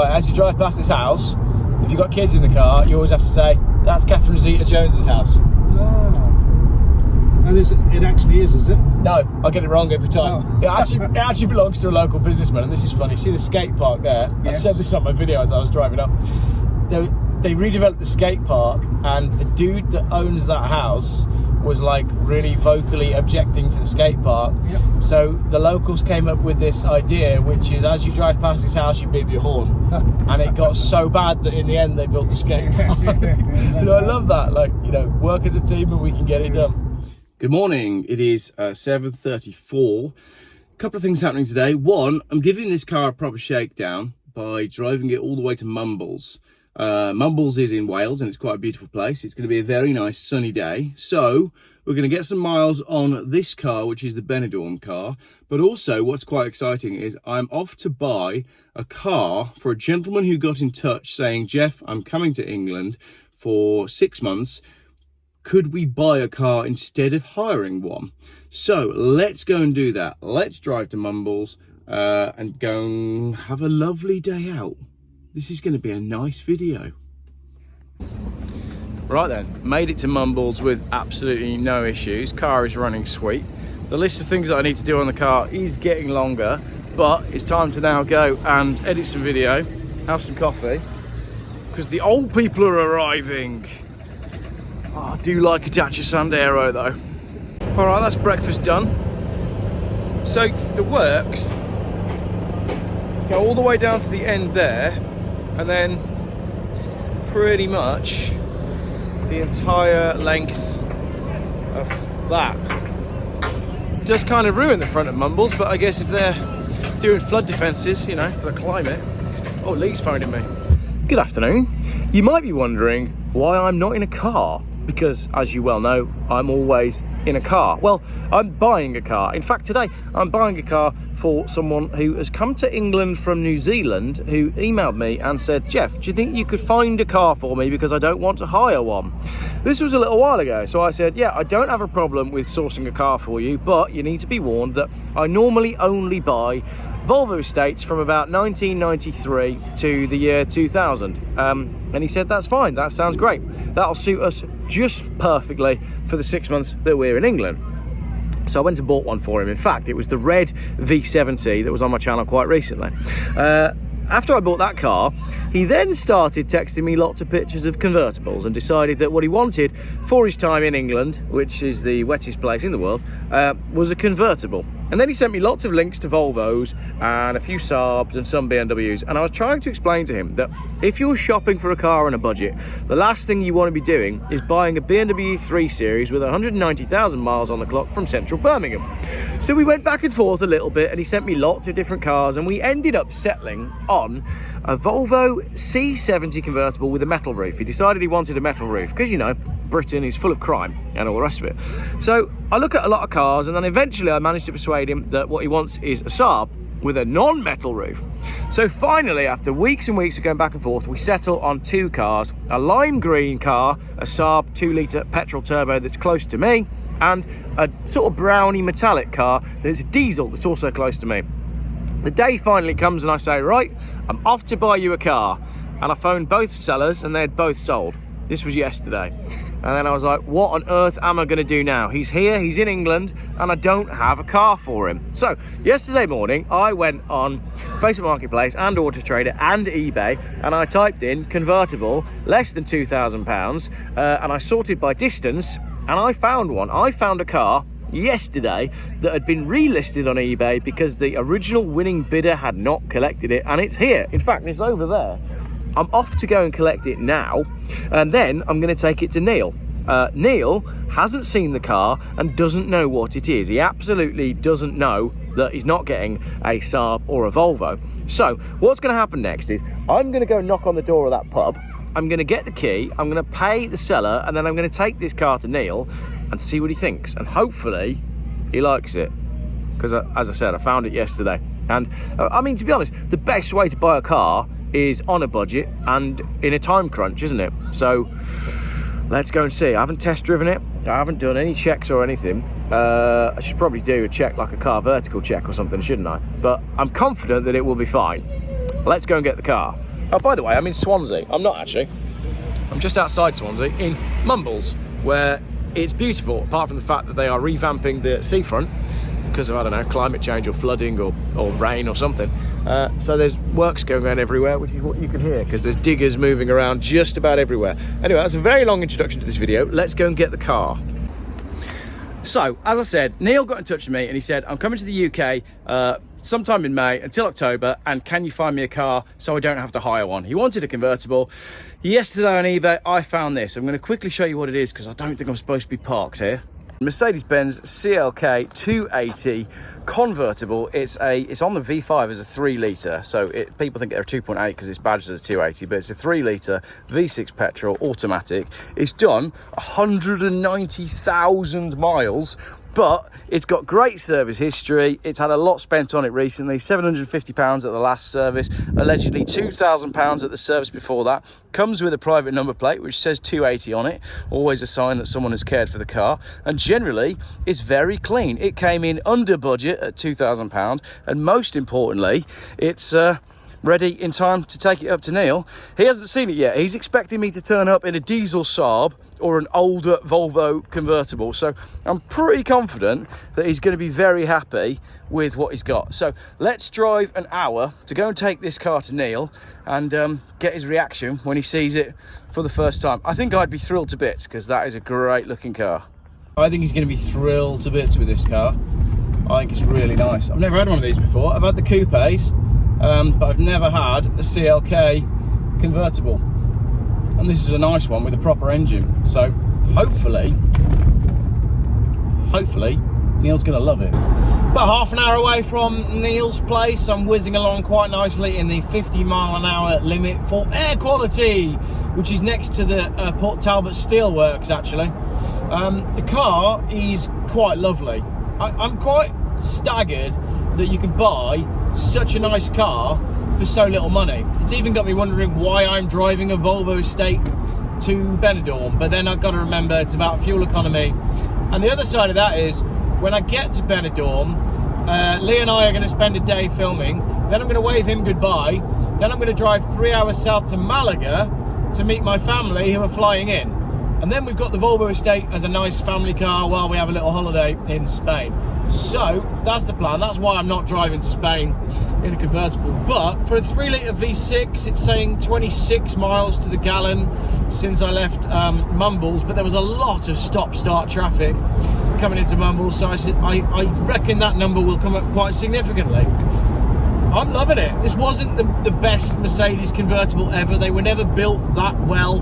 right, as you drive past this house, if you've got kids in the car, you always have to say, that's Catherine Zeta-Jones's house. Ah. And it actually is it? No, I get it wrong every time. Oh. It actually belongs to a local businessman, and this is funny. See the skate park there? Yes. I said this on my video as I was driving up. They redeveloped the skate park, and the dude that owns that house was like really vocally objecting to the skate park. Yep. So the locals came up with this idea, which is as you drive past his house, you beep your horn. And it got so bad that in the end they built the skate park. You know, I love that. Like, you know, work as a team and we can get it done. Good morning. It is 7:34. A couple of things happening today. One, I'm giving this car a proper shakedown by driving it all the way to Mumbles. Mumbles is in Wales and it's quite a beautiful place. It's going to be a very nice sunny day. So we're going to get some miles on this car, which is the Benidorm car. But also what's quite exciting is I'm off to buy a car for a gentleman who got in touch saying, Geoff, I'm coming to England for 6 months. Could we buy a car instead of hiring one? So let's go and do that. Let's drive to Mumbles and go and have a lovely day out. This is going to be a nice video. Right then, made it to Mumbles with absolutely no issues. Car is running sweet. The list of things that I need to do on the car is getting longer, but it's time to now go and edit some video, have some coffee, because the old people are arriving. Oh, I do like a Dacia Sandero though. All right, that's breakfast done. So the works go all the way down to the end there, and then pretty much the entire length of that. It does kind of ruin the front of Mumbles, but I guess if they're doing flood defences, you know, for the climate. Oh, Lee's phoning me. Good afternoon. You might be wondering why I'm not in a car. Because, as you well know, I'm always in a car. Well, I'm buying a car. In fact, today I'm buying a car for someone who has come to England from New Zealand, who emailed me and said, Geoff, do you think you could find a car for me because I don't want to hire one? This was a little while ago, so I said, yeah, I don't have a problem with sourcing a car for you, but you need to be warned that I normally only buy Volvo estates from about 1993 to the year 2000. And he said, that's fine, that sounds great. That'll suit us just perfectly for the 6 months that we're in England. So I went and bought one for him. In fact, it was the red V70 that was on my channel quite recently. After I bought that car, he then started texting me lots of pictures of convertibles and decided that what he wanted for his time in England, which is the wettest place in the world, was a convertible. And then he sent me lots of links to Volvos and a few Saabs and some BMWs. And I was trying to explain to him that if you're shopping for a car on a budget, the last thing you want to be doing is buying a BMW 3 Series with 190,000 miles on the clock from central Birmingham. So we went back and forth a little bit and he sent me lots of different cars and we ended up settling on a Volvo C70 convertible with a metal roof. He decided he wanted a metal roof because, you know, Britain is full of crime and all the rest of it. So I look at a lot of cars and then eventually I managed to persuade him that what he wants is a Saab with a non-metal roof. So finally, after weeks and weeks of going back and forth, we settle on two cars, a lime green car, a Saab 2-litre petrol turbo that's close to me, and a sort of browny metallic car that's a diesel that's also close to me. The day finally comes and I say, right, I'm off to buy you a car. And I phoned both sellers and they'd both sold. This was yesterday. And then I was like, what on earth am I going to do now? He's here, he's in England, and I don't have a car for him. So yesterday morning, I went on Facebook Marketplace and Auto Trader and eBay, and I typed in convertible, less than £2,000, and I sorted by distance, and I found one. I found a car yesterday that had been relisted on eBay because the original winning bidder had not collected it, and it's here. In fact, it's over there. I'm off to go and collect it now, and then I'm going to take it to Neil. Neil hasn't seen the car and doesn't know what it is. He absolutely doesn't know that he's not getting a Saab or a Volvo. So what's going to happen next is I'm going to go knock on the door of that pub. I'm going to get the key, I'm going to pay the seller, and then I'm going to take this car to Neil and see what he thinks. And hopefully he likes it, because as I said, I found it yesterday. And I mean, to be honest, the best way to buy a car is on a budget and in a time crunch, isn't it? So let's go and see. I haven't test driven it. I haven't done any checks or anything. I should probably do a check, like a car vertical check or something, shouldn't I? But I'm confident that it will be fine. Let's go and get the car. Oh, by the way, I'm in Swansea. I'm not actually. I'm just outside Swansea in Mumbles, where it's beautiful, apart from the fact that they are revamping the seafront because of, I don't know, climate change or flooding or rain or something. So there's works going on everywhere, which is what you can hear, because there's diggers moving around just about everywhere. Anyway, that's a very long introduction to this video. Let's go and get the car. So, as I said, Neil got in touch with me and he said, I'm coming to the UK sometime in May until October, and can you find me a car so I don't have to hire one? He wanted a convertible. Yesterday on eBay, I found this. I'm going to quickly show you what it is, because I don't think I'm supposed to be parked here. Mercedes-Benz CLK 280 convertible. It's on the V5 as a 3 litre, so people think they're a 2.8 because it's badged as a 280, but it's a 3 litre V6 petrol automatic. It's done 190,000 miles, but it's got great service history. It's had a lot spent on it recently, £750 at the last service, allegedly £2,000 at the service before that. Comes with a private number plate which says 280 on it, always a sign that someone has cared for the car, and generally it's very clean. It came in under budget at £2,000, and most importantly, it's ready in time to take it up to Neil. He hasn't seen it yet. He's expecting me to turn up in a diesel Saab or an older Volvo convertible. So I'm pretty confident that he's going to be very happy with what he's got. So let's drive an hour to go and take this car to Neil and get his reaction when he sees it for the first time. I think I'd be thrilled to bits, because that is a great looking car. I think he's going to be thrilled to bits with this car. I think it's really nice. I've never had one of these before. I've had the coupes, but I've never had a CLK convertible, and this is a nice one with a proper engine. So hopefully Neil's gonna love it. About half an hour away from Neil's place. I'm whizzing along quite nicely in the 50-mile-an-hour limit for air quality, which is next to the Port Talbot Steelworks actually. The car is quite lovely. I'm quite staggered that you can buy such a nice car for so little money. It's even got me wondering why I'm driving a Volvo estate to Benidorm, but then I've got to remember it's about fuel economy. And the other side of that is, when I get to Benidorm, Lee and I are going to spend a day filming, then I'm going to wave him goodbye, then I'm going to drive 3 hours south to Malaga to meet my family who are flying in. And then we've got the Volvo estate as a nice family car while we have a little holiday in Spain. So that's the plan. That's why I'm not driving to Spain in a convertible. But for a 3 litre V6, it's saying 26 miles to the gallon since I left Mumbles, but there was a lot of stop-start traffic coming into Mumbles, so I reckon that number will come up quite significantly. I'm loving it. This wasn't the best Mercedes convertible ever. They were never built that well.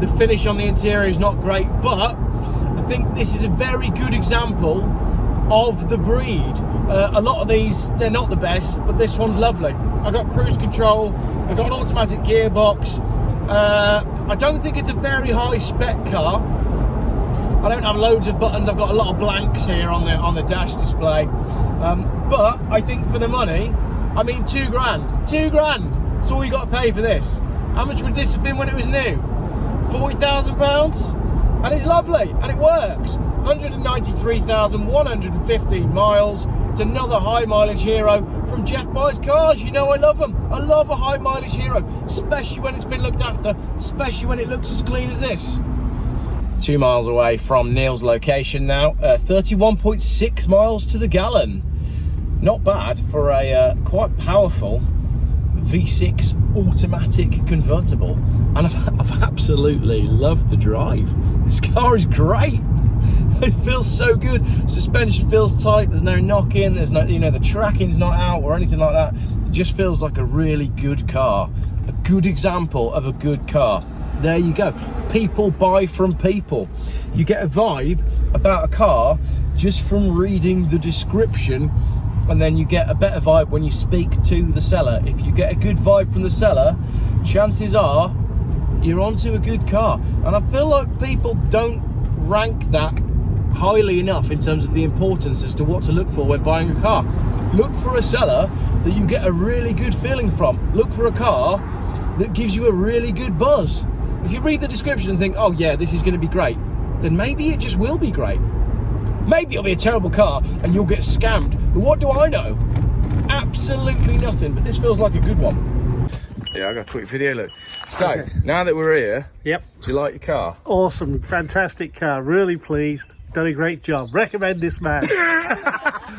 The finish on the interior is not great, but I think this is a very good example of the breed. A lot of these, they're not the best, but this one's lovely. I got cruise control, I got an automatic gearbox. I don't think it's a very high spec car. I don't have loads of buttons. I've got a lot of blanks here on the dash display. But I think for the money, I mean, £2 grand. £2 grand. That's all you got to pay for this. How much would this have been when it was new? £40,000, and it's lovely and it works. 193,115 miles. It's another high mileage hero from Geoff Buys Cars. You know I love them. I love a high mileage hero, especially when it's been looked after, especially when it looks as clean as this. 2 miles away from Neil's location now, 31.6 miles to the gallon. Not bad for a quite powerful V6 automatic convertible, and I've absolutely loved the drive. This car is great. It feels so good. Suspension feels tight. There's no knock-in. There's no, the tracking's not out or anything like that. It just feels like a really good car. A good example of a good car. There you go. People buy from people. You get a vibe about a car just from reading the description, and then you get a better vibe when you speak to the seller. If you get a good vibe from the seller, chances are you're onto a good car. And I feel like people don't rank that highly enough in terms of the importance as to what to look for when buying a car. Look for a seller that you get a really good feeling from. Look for a car that gives you a really good buzz. If you read the description and think, oh yeah, this is going to be great, then maybe it just will be great. Maybe it'll be a terrible car and you'll get scammed. But what do I know? Absolutely nothing, but this feels like a good one. Yeah, I got a quick video look. So, Okay. now that we're here, Yep. do you like your car? Awesome, fantastic car. Really pleased. Done a great job. Recommend this man.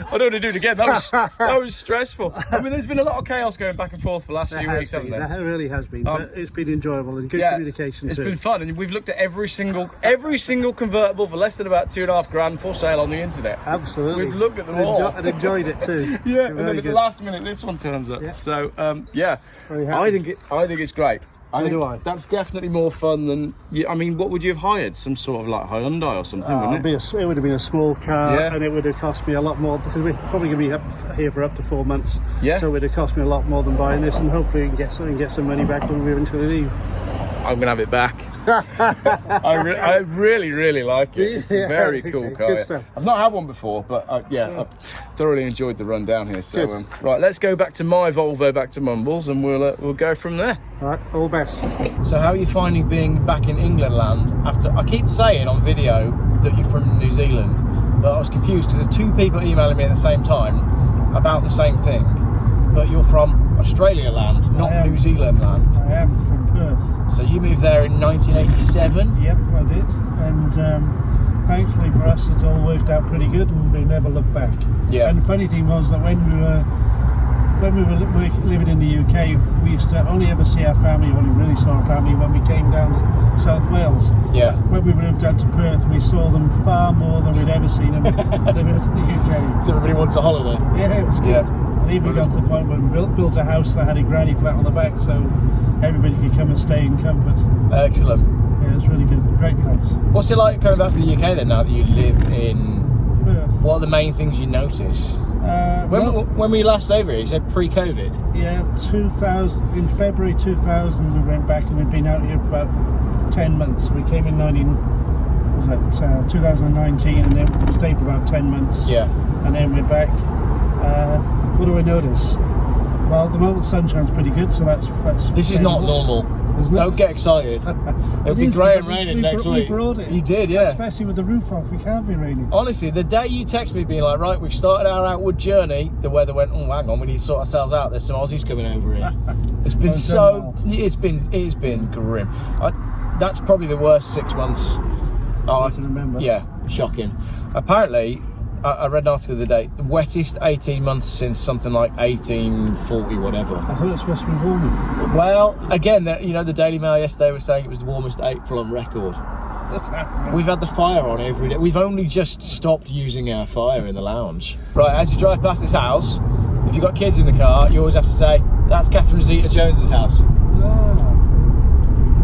I don't want to do it again. That was stressful. I mean, there's been a lot of chaos going back and forth for the last few weeks, haven't there? That really has been. But it's been enjoyable and good communication It's too. been fun, and we've looked at every single convertible for less than about $2.5 for sale on the internet. Absolutely. We've looked at them all. And enjoyed it too. Yeah, Very and then at the good. last minute, this one turns up. Yeah. So, Very happy. I think it's great. So do I. That's definitely more fun than. I mean, what would you have hired? Some sort of like Hyundai or something, wouldn't it? It would have been a small car, Yeah. and it would have cost me a lot more because we're probably going to be up here for up to 4 months. Yeah. So it would have cost me a lot more than buying this, and hopefully we can get some money back when we eventually leave. I'm gonna have it back. I really like it. It's a Yeah, very okay, cool good car. stuff. I've not had one before, but I thoroughly enjoyed the run down here. So Good. right, let's go back to my Volvo, back to Mumbles, and we'll go from there. All right, all best. So how are you finding being back in England land? After I keep saying on video that you're from New Zealand, but I was confused because there's 2 people emailing me at the same time about the same thing. But you're from Australia land, not New Zealand land. I am from Perth. So you moved there in 1987. Yep, I did, and thankfully for us, it's all worked out pretty good, and we never looked back. Yeah. And the funny thing was that when we were living in the UK, we used to only ever see our family, only really saw our family when we came down to South Wales. Yeah. When we moved down to Perth, we saw them far more than we'd ever seen them living in the UK. So everybody wants a holiday. Yeah, it was good. Yeah. And even got to the point where we built a house that had a granny flat on the back, so everybody could come and stay in comfort. Excellent. Yeah, it's really good. Great place. What's it like coming back to the UK then, now that you live in Perth. What are the main things you notice? When we last over here, you said pre-COVID. Yeah, 2000 in February 2000 we went back, and we'd been out here for about 10 months. We came in 2019, and then we stayed for about 10 months. Yeah. And then we're back. What do I notice? Well, at the moment the sunshine's pretty good, so that's. This is not normal. Isn't it? Don't get excited. It'll be is, grey but and raining we next week. We brought it. You did, yeah. Especially with the roof off, we can't be raining. Honestly, the day you text me being like, right, we've started our outward journey, the weather went, oh, hang on, we need to sort ourselves out. There's some Aussies coming over here. It's been it's been grim. That's probably the worst 6 months. I can remember. Yeah, shocking. Apparently, I read an article the other day, the wettest 18 months since something like 1840, whatever. I thought it was supposed to be warmer. Well, again, the Daily Mail yesterday was saying it was the warmest April on record. We've had the fire on every day. We've only just stopped using our fire in the lounge. Right, as you drive past this house, if you've got kids in the car, you always have to say, that's Catherine Zeta-Jones's house. Ah.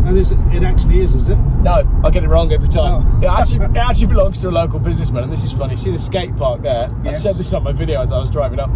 And it actually is it? No, I get it wrong every time. Oh. It actually belongs to a local businessman, and this is funny. See the skate park there? Yes. I said this on my video as I was driving up.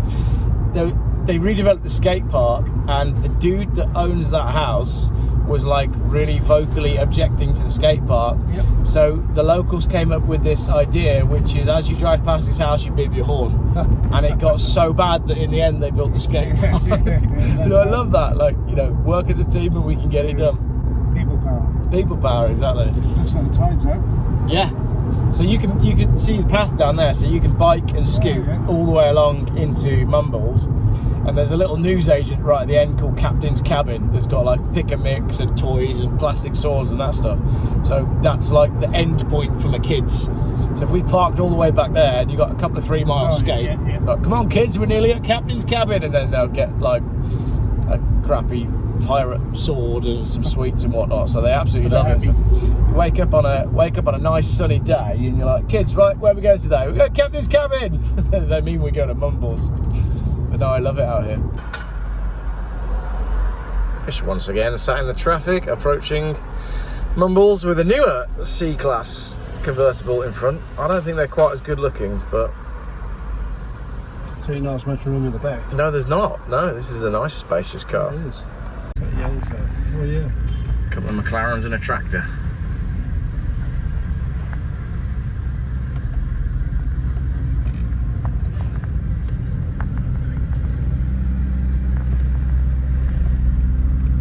They redeveloped the skate park, and the dude that owns that house was like really vocally objecting to the skate park. Yep. So the locals came up with this idea, which is as you drive past his house, you beep your horn. And it got so bad that in the end they built the skate park. I love that. Like, work as a team and we can get it done. People power. People power, exactly. Looks like the tide's out. Yeah. So you can see the path down there, so you can bike and scoot all the way along into Mumbles. And there's a little newsagent right at the end called Captain's Cabin that's got like pick and mix and toys and plastic saws and that stuff. So that's like the end point for the kids. So if we parked all the way back there and you got a couple of 3 mile skate, like, come on kids, we're nearly at Captain's Cabin, and then they'll get like a crappy pirate sword and some sweets and whatnot. So they absolutely love it. So you wake up on a nice sunny day and you're like, kids, right, where are we going today? We're going to Captain's Cabin. They mean we're going to Mumbles. But no, I love it out here. Just once again sat in the traffic approaching Mumbles with a newer C-Class convertible in front. I don't think they're quite as good looking, but So you're not as much room in the back. no, there's not. No, this is a nice spacious car. It is. A yellow car. Oh yeah. A couple of McLarens and a tractor.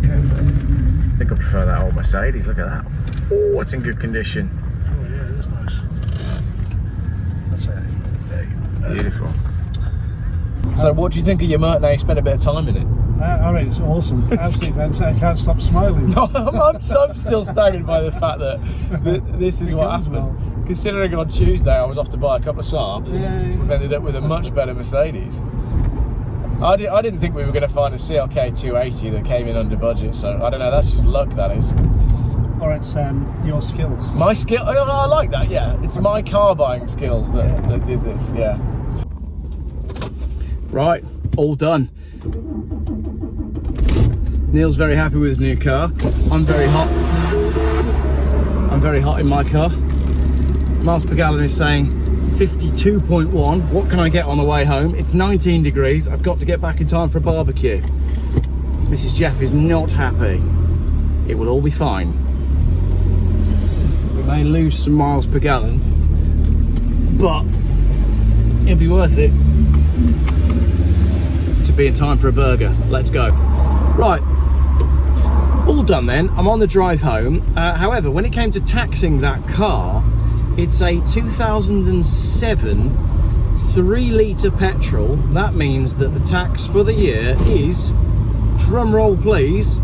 I think I prefer that old Mercedes. Look at that. Oh, it's in good condition. Oh yeah, it is nice. That's it. Beautiful. So what do you think of your Mert now? You spent a bit of time in it. All right, it's awesome. Absolutely fantastic. I can't stop smiling. No, I'm still staggered by the fact that this is what happened. Well. Considering on Tuesday I was off to buy a couple of Saabs, and we've ended up with a much better Mercedes. I didn't think we were going to find a CLK 280 that came in under budget, so I don't know, that's just luck, that is. Or it's your skills. My skill, I like that, yeah. It's my car buying skills that did this, yeah. Right, all done. Neil's very happy with his new car. I'm very hot. I'm very hot in my car. Miles per gallon is saying 52.1. What can I get on the way home? It's 19 degrees. I've got to get back in time for a barbecue. Mrs. Geoff is not happy. It will all be fine. We may lose some miles per gallon, but it'll be worth it to be in time for a burger. Let's go. Right, all done then. I'm on the drive home. However, when it came to taxing that car, it's a 2007 3-litre petrol. That means that the tax for the year is, drum roll please,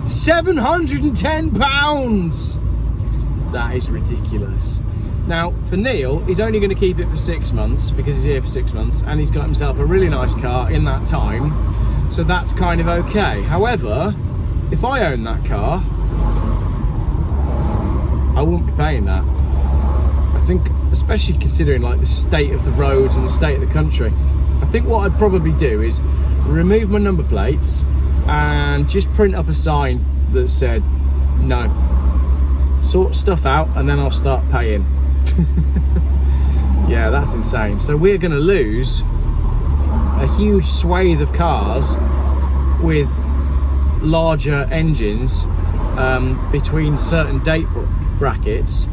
£710. That is ridiculous. Now for Neil, he's only going to keep it for 6 months because he's here for 6 months, and he's got himself a really nice car in that time, so that's kind of okay. However, if I own that car, I wouldn't be paying that. I think, especially considering like the state of the roads and the state of the country, I think what I'd probably do is remove my number plates and just print up a sign that said no. Sort stuff out and then I'll start paying. Yeah, that's insane. So we're going to lose a huge swathe of cars with larger engines between certain date brackets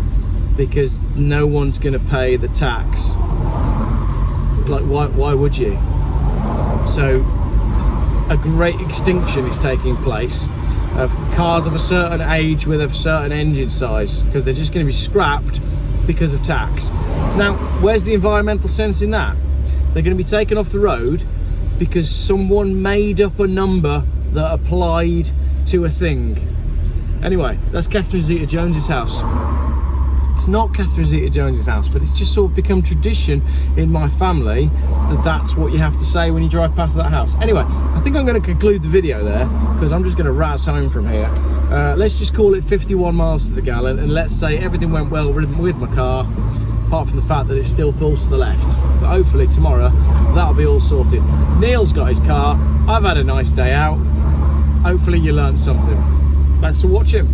because no one's going to pay the tax. Like, why would you? So a great extinction is taking place of cars of a certain age with a certain engine size because they're just going to be scrapped because of tax. Now, where's the environmental sense in that? They're going to be taken off the road because someone made up a number that applied to a thing. Anyway, that's Catherine Zeta-Jones's house. It's not Catherine Zeta-Jones's house, but it's just sort of become tradition in my family that that's what you have to say when you drive past that house. Anyway, I think I'm going to conclude the video there because I'm just going to razz home from here. Let's just call it 51 miles to the gallon, and let's say everything went well with my car, apart from the fact that it still pulls to the left. But hopefully tomorrow that'll be all sorted. Neil's got his car. I've had a nice day out. Hopefully you learned something. Thanks for watching.